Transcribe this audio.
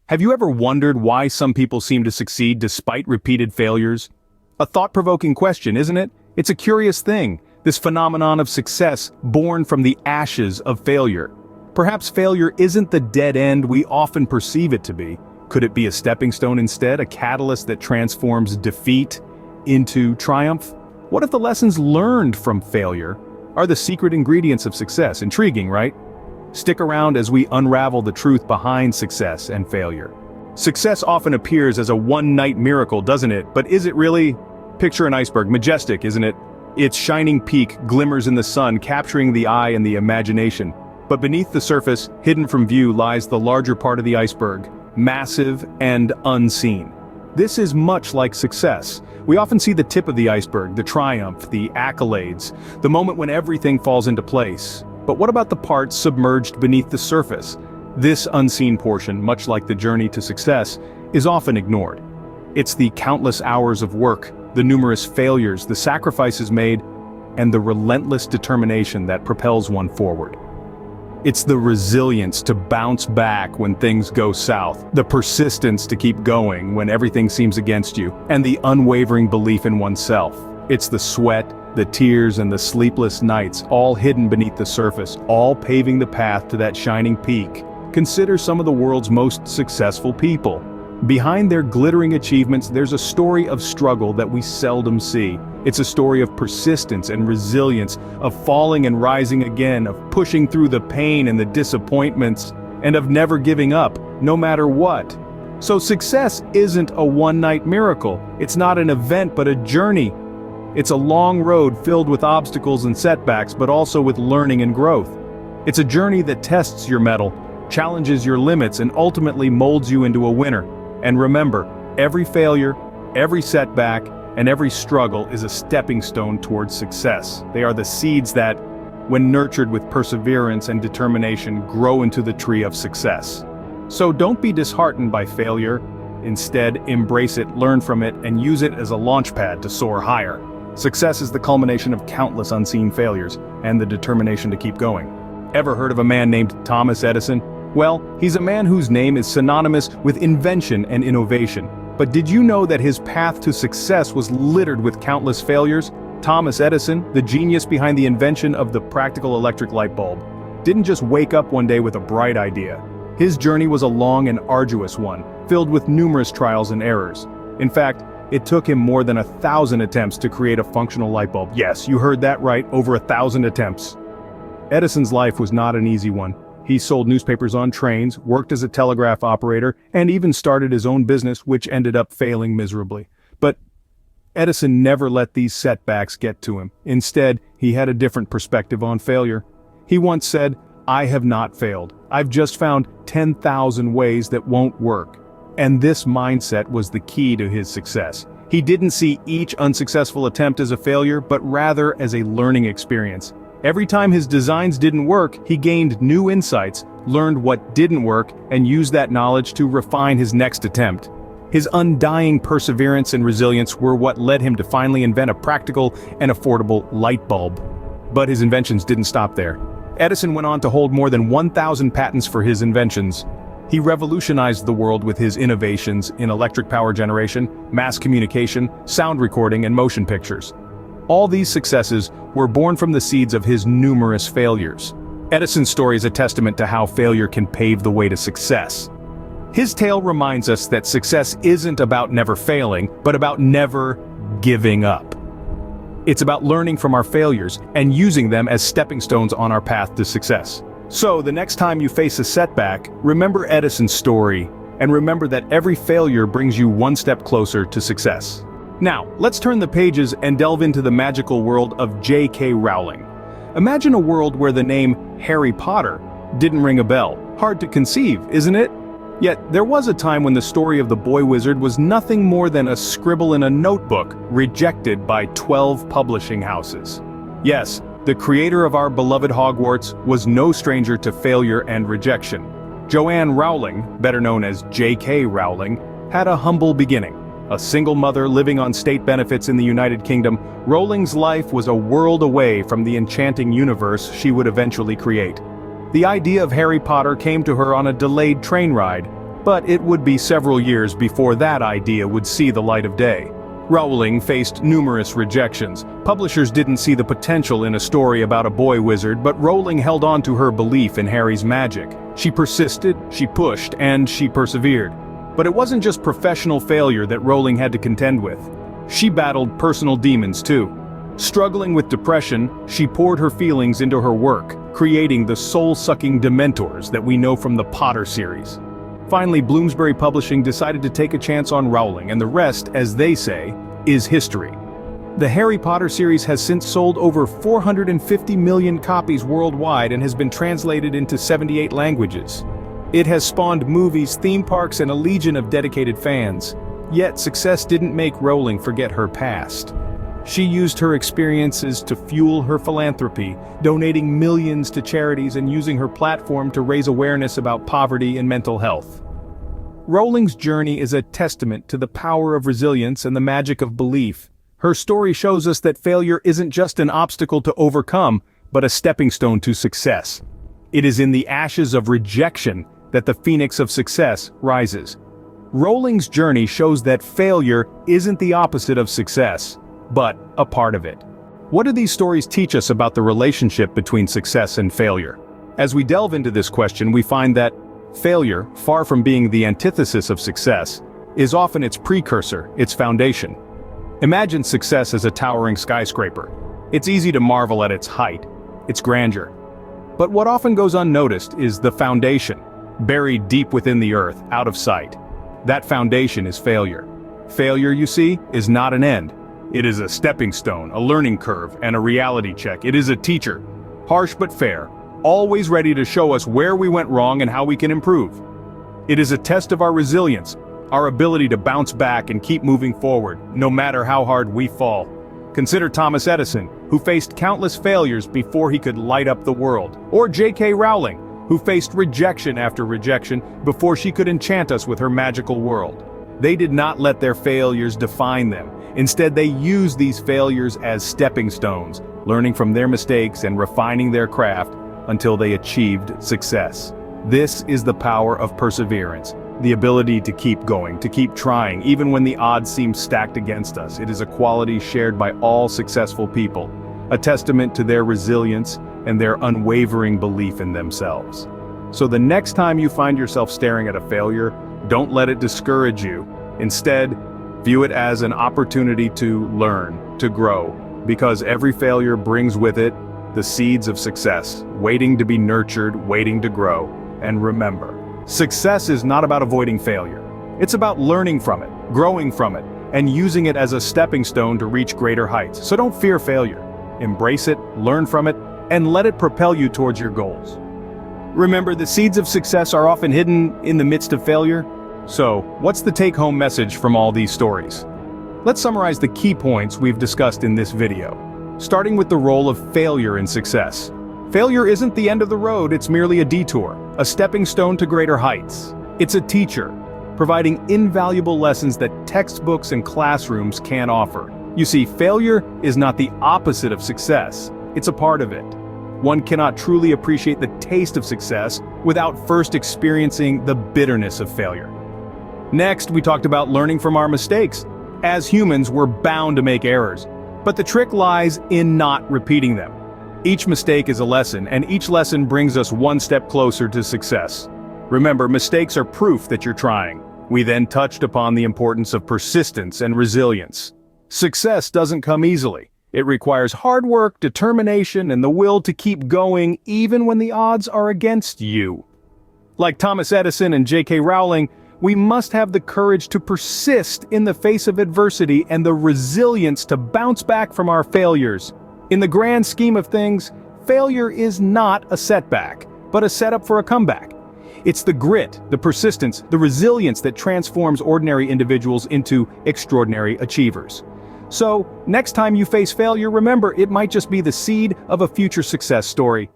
Have you ever wondered why some people seem to succeed despite repeated failures? A thought-provoking question, isn't it? It's a curious thing, this phenomenon of success born from the ashes of failure. Perhaps failure isn't the dead end we often perceive it to be. Could it be a stepping stone instead, a catalyst that transforms defeat into triumph? What if the lessons learned from failure are the secret ingredients of success? Intriguing, right? Stick around as we unravel the truth behind success and failure. Success often appears as a one-night miracle, doesn't it? But is it really? Picture an iceberg, majestic, isn't it? Its shining peak glimmers in the sun, capturing the eye and the imagination. But beneath the surface, hidden from view, lies the larger part of the iceberg, massive and unseen. This is much like success. We often see the tip of the iceberg, the triumph, the accolades, the moment when everything falls into place. But what about the part submerged beneath the surface? This unseen portion, much like the journey to success, is often ignored. It's the countless hours of work, the numerous failures, the sacrifices made, and the relentless determination that propels one forward. It's the resilience to bounce back when things go south, the persistence to keep going when everything seems against you, and the unwavering belief in oneself. It's the sweat, the tears, and the sleepless nights, all hidden beneath the surface, all paving the path to that shining peak. Consider some of the world's most successful people. Behind their glittering achievements, there's a story of struggle that we seldom see. It's a story of persistence and resilience, of falling and rising again, of pushing through the pain and the disappointments, and of never giving up, no matter what. So success isn't a one-night miracle. It's not an event, but a journey. It's a long road filled with obstacles and setbacks, but also with learning and growth. It's a journey that tests your mettle, challenges your limits, and ultimately molds you into a winner. And remember, every failure, every setback, and every struggle is a stepping stone towards success. They are the seeds that, when nurtured with perseverance and determination, grow into the tree of success. So don't be disheartened by failure. Instead, embrace it, learn from it, and use it as a launchpad to soar higher. Success is the culmination of countless unseen failures, and the determination to keep going. Ever heard of a man named Thomas Edison? Well, he's a man whose name is synonymous with invention and innovation. But did you know that his path to success was littered with countless failures? Thomas Edison, the genius behind the invention of the practical electric light bulb, didn't just wake up one day with a bright idea. His journey was a long and arduous one, filled with numerous trials and errors. In fact, it took him more than 1,000 attempts to create a functional light bulb. Yes, you heard that right, over 1,000 attempts. Edison's life was not an easy one. He sold newspapers on trains, worked as a telegraph operator, and even started his own business, which ended up failing miserably. But Edison never let these setbacks get to him. Instead, he had a different perspective on failure. He once said, "I have not failed. I've just found 10,000 ways that won't work." And this mindset was the key to his success. He didn't see each unsuccessful attempt as a failure, but rather as a learning experience. Every time his designs didn't work, he gained new insights, learned what didn't work, and used that knowledge to refine his next attempt. His undying perseverance and resilience were what led him to finally invent a practical and affordable light bulb. But his inventions didn't stop there. Edison went on to hold more than 1,000 patents for his inventions. He revolutionized the world with his innovations in electric power generation, mass communication, sound recording, and motion pictures. All these successes were born from the seeds of his numerous failures. Edison's story is a testament to how failure can pave the way to success. His tale reminds us that success isn't about never failing, but about never giving up. It's about learning from our failures and using them as stepping stones on our path to success. So, the next time you face a setback, remember Edison's story, and remember that every failure brings you one step closer to success. Now, let's turn the pages and delve into the magical world of J.K. Rowling. Imagine a world where the name Harry Potter didn't ring a bell. Hard to conceive, isn't it? Yet, there was a time when the story of the boy wizard was nothing more than a scribble in a notebook, rejected by 12 publishing houses. Yes, the creator of our beloved Hogwarts was no stranger to failure and rejection. Joanne Rowling, better known as J.K. Rowling, had a humble beginning. A single mother living on state benefits in the United Kingdom, Rowling's life was a world away from the enchanting universe she would eventually create. The idea of Harry Potter came to her on a delayed train ride, But it would be several years before that idea would see the light of day. Rowling faced numerous rejections. Publishers didn't see the potential in a story about a boy wizard, but Rowling held on to her belief in Harry's magic. She persisted, she pushed, and she persevered. But it wasn't just professional failure that Rowling had to contend with. She battled personal demons too. Struggling with depression, she poured her feelings into her work, creating the soul-sucking Dementors that we know from the Potter series. Finally, Bloomsbury Publishing decided to take a chance on Rowling, and the rest, as they say, is history. The Harry Potter series has since sold over 450 million copies worldwide and has been translated into 78 languages. It has spawned movies, theme parks, and a legion of dedicated fans. Yet success didn't make Rowling forget her past. She used her experiences to fuel her philanthropy, donating millions to charities and using her platform to raise awareness about poverty and mental health. Rowling's journey is a testament to the power of resilience and the magic of belief. Her story shows us that failure isn't just an obstacle to overcome, but a stepping stone to success. It is in the ashes of rejection that the phoenix of success rises. Rowling's journey shows that failure isn't the opposite of success, but a part of it. What do these stories teach us about the relationship between success and failure? As we delve into this question, we find that failure, far from being the antithesis of success, is often its precursor, its foundation. Imagine success as a towering skyscraper. It's easy to marvel at its height, its grandeur. But what often goes unnoticed is the foundation, buried deep within the earth, out of sight. That foundation is failure. Failure, you see, is not an end. It is a stepping stone, a learning curve, and a reality check. It is a teacher, harsh but fair, always ready to show us where we went wrong and how we can improve. It is a test of our resilience, our ability to bounce back and keep moving forward, no matter how hard we fall. Consider Thomas Edison, who faced countless failures before he could light up the world, or J.K. Rowling, who faced rejection after rejection before she could enchant us with her magical world. They did not let their failures define them. Instead, they used these failures as stepping stones, learning from their mistakes and refining their craft until they achieved success. This is the power of perseverance, the ability to keep going, to keep trying, even when the odds seem stacked against us. It is a quality shared by all successful people, a testament to their resilience and their unwavering belief in themselves. So the next time you find yourself staring at a failure, don't let it discourage you. Instead, view it as an opportunity to learn, to grow, because every failure brings with it the seeds of success, waiting to be nurtured, waiting to grow. And remember, success is not about avoiding failure. It's about learning from it, growing from it, and using it as a stepping stone to reach greater heights. So don't fear failure. Embrace it, learn from it, and let it propel you towards your goals. Remember, the seeds of success are often hidden in the midst of failure. So, what's the take-home message from all these stories? Let's summarize the key points we've discussed in this video, starting with the role of failure in success. Failure isn't the end of the road, it's merely a detour, a stepping stone to greater heights. It's a teacher, providing invaluable lessons that textbooks and classrooms can't offer. You see, failure is not the opposite of success, it's a part of it. One cannot truly appreciate the taste of success without first experiencing the bitterness of failure. Next, we talked about learning from our mistakes. As humans, we're bound to make errors, but the trick lies in not repeating them. Each mistake is a lesson, and each lesson brings us one step closer to success. Remember, mistakes are proof that you're trying. We then touched upon the importance of persistence and resilience. Success doesn't come easily. It requires hard work, determination, and the will to keep going even when the odds are against you. Like Thomas Edison and J.K. Rowling, we must have the courage to persist in the face of adversity and the resilience to bounce back from our failures. In the grand scheme of things, failure is not a setback, but a setup for a comeback. It's the grit, the persistence, the resilience that transforms ordinary individuals into extraordinary achievers. So, next time you face failure, remember, it might just be the seed of a future success story.